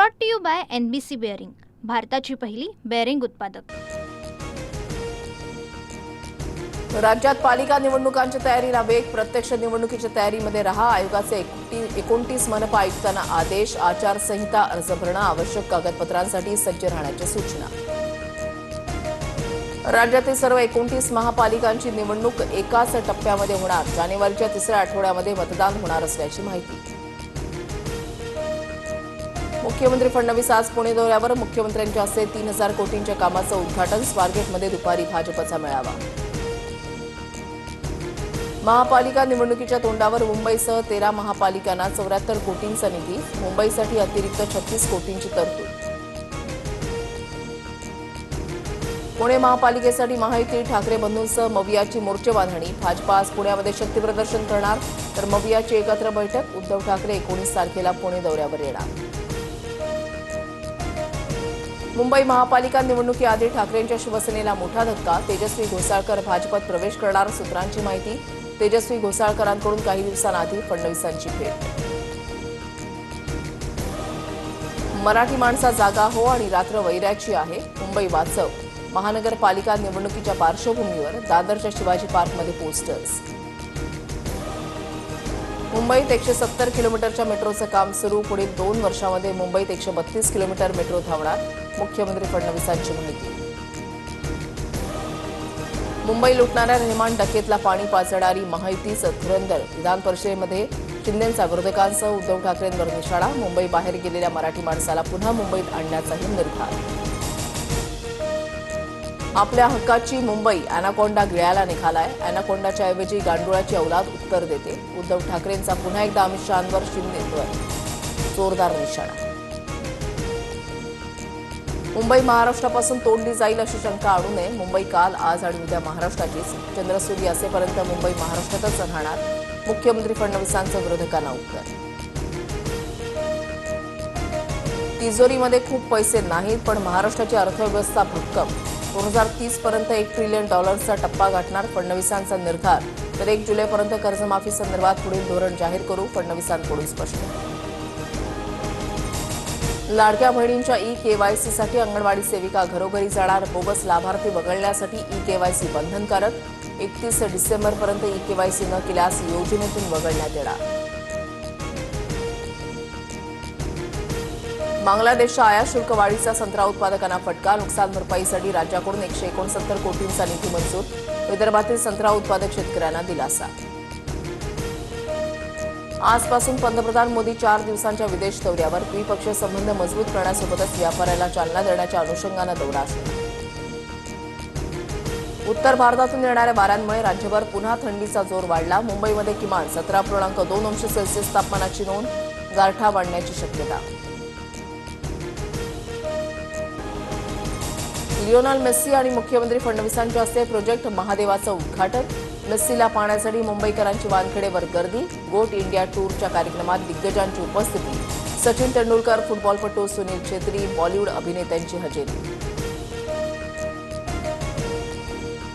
Brought to you by NBC bearing, भारताची पहिली bearing उत्पादक। राज्यात पालिका निवडणुकांच्या तयारीला वेग, प्रत्यक्ष निवडणुकीच्या तयारीमध्ये रहा। आयोगाचे 29 मनपा आयुक्तांना आदेश, आचारसंहिता अर्ज भरणं, आवश्यक कागदपत्रांसाठी सज्ज राहण्याच्या सूचना। राज्यातील सर्व 29 महापालिकांची निवडणूक एकाच टप्प्यामध्ये होणार। जानेवारीच्या तिसऱ्या आठवड्यामध्ये मतदान होणार असल्याची माहिती। मुख्यमंत्री फडणवीस आज पुणे दौऱ्यावर, मुख्यमंत्र्यांच्या हस्ते 3000 कोटींच्या कामाचं उद्घाटन। स्वारगेटमध्ये दुपारी भाजपचा मेळावा। महापालिका निवडणुकीच्या तोंडावर मुंबईसह 13 महापालिकांना 74 कोटींचा निधी, मुंबईसाठी अतिरिक्त 36 कोटींची तरतूद। पुणे महापालिकेसाठी महायुती ठाकरे बंधूंसह मवियाची मोर्चेबांधणी। भाजपा आज पुण्यामध्ये शक्तीप्रदर्शन करणार, तर मवियाची एकत्र बैठक। उद्धव ठाकरे 19 तारखेला पुणे दौऱ्यावर येणार। मुंबई महापालिका निवडणुकीआधी ठाकरेंच्या शिवसेनेला मोठा धक्का। तेजस्वी घोसाळकर भाजपात प्रवेश करणार, सूत्रांची माहिती। तेजस्वी घोसाळकरांकडून काही दिवसांआधी फडणवीसांची भेट। मराठी माणसा जागा हो आणि रात्र वैराची आहे, मुंबई वाचव। महानगरपालिका निवडणुकीच्या पार्श्वभूमीवर दादरच्या शिवाजी पार्कमध्ये पोस्टर्स। मुंबईत 170 किलोमीटरच्या मेट्रोचं काम सुरू। पुढील 2 वर्षांमध्ये मुंबईत 132 किलोमीटर मेट्रो धावणार, मुख्यमंत्री फडणवीसांची माहिती। मुंबई लुटणाऱ्या रहमान डकेतला पाणी पाजणारी महायुतीच धुरंदर। विधान परिषदेमध्ये शिंदेंचा विरोधकांसह उद्धव ठाकरेंवर निशाणा। मुंबई बाहेर गेलेल्या मराठी माणसाला पुन्हा मुंबईत आणण्याचाही निर्धार। आपल्या हक्काची मुंबई अॅनाकोंडा गिळायला निघालाय, अॅनाकोंडाच्या ऐवजी गांडुळाची औलाद उत्तर देते। उद्धव ठाकरेंचा पुन्हा एकदा अमित शहांवर शिंदेंवर जोरदार निशाणा। मुंबई महाराष्ट्रापासून तोडली जाईल अशी शंका आणू नये, मुंबई काल, आज आणि उद्या महाराष्ट्राचीच। चंद्रसूर्य असेपर्यंत मुंबई महाराष्ट्रातच राहणार, मुख्यमंत्री फडणवीसांचं विरोधकांना उत्तर। तिजोरीमध्ये खूप पैसे नाहीत, पण महाराष्ट्राची अर्थव्यवस्था भक्कम। 2030 पर्यंत $1 ट्रिलियन टप्पा गाठणार, फडणवीसांचा निर्धार। तर 1 जुलैपर्यंत कर्जमाफी संदर्भात पुढील धोरण जाहीर करू, फडणवीसांकडून स्पष्ट। लाडक्या बहिणींच्या KYCसाठी अंगणवाडी सेविका घरोघरी जाणार, बोगस लाभार्थी वगळण्यासाठी KYC बंधनकारक। 31 डिसेंबरपर्यंत KYC न केल्यास योजनेतून वगळण्यात येणार। बांगलादेशच्या आयात शुल्क वाढीचा संत्रा उत्पादकांना फटका, नुकसान भरपाईसाठी राज्याकडून 169 कोटींचा निधी मंजूर। विदर्भातील संत्रा उत्पादक शेतकऱ्यांना दिलासा। आजपासून पंतप्रधान मोदी 4 दिवसांच्या विदेश दौऱ्यावर, द्विपक्षीय संबंध मजबूत करण्यासोबतच व्यापाराला चालना देण्याच्या अनुषंगानं दौरा असणार। उत्तर भारतातून येणाऱ्या वाऱ्यांमुळे राज्यभर पुन्हा थंडीचा जोर वाढला। मुंबईमध्ये किमान 17.2 अंश सेल्सिअस तापमानाची नोंद, गारठा वाढण्याची शक्यता। लिओनेल मेस्सी आणि मुख्यमंत्री फडणवीसांच्या हस्ते प्रोजेक्ट महादेवाचं उद्घाटन। मेस्सीला पाहण्यासाठी मुंबईकरांची वानखेडेवर गर्दी। गोट इंडिया टूरच्या कार्यक्रमात दिग्गजांची उपस्थिती। सचिन तेंडुलकर, फुटबॉलपटू सुनील छेत्री, बॉलिवूड अभिनेत्यांची हजेरी।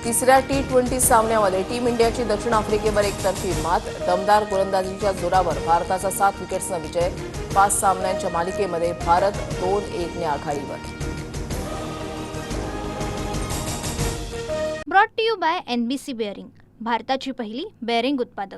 तिसऱ्या T20 सामन्यामध्ये टीम इंडियाची दक्षिण आफ्रिकेवर एकतर्फी मात। दमदार गोलंदाजीच्या जोरावर भारताचा 7 विकेट्सनं विजय। 5 सामन्यांच्या मालिकेमध्ये भारत 2-1 ने आघाडीवर। Brought to you by NBC bearing, भारताची पहिली बेअरिंग उत्पादक।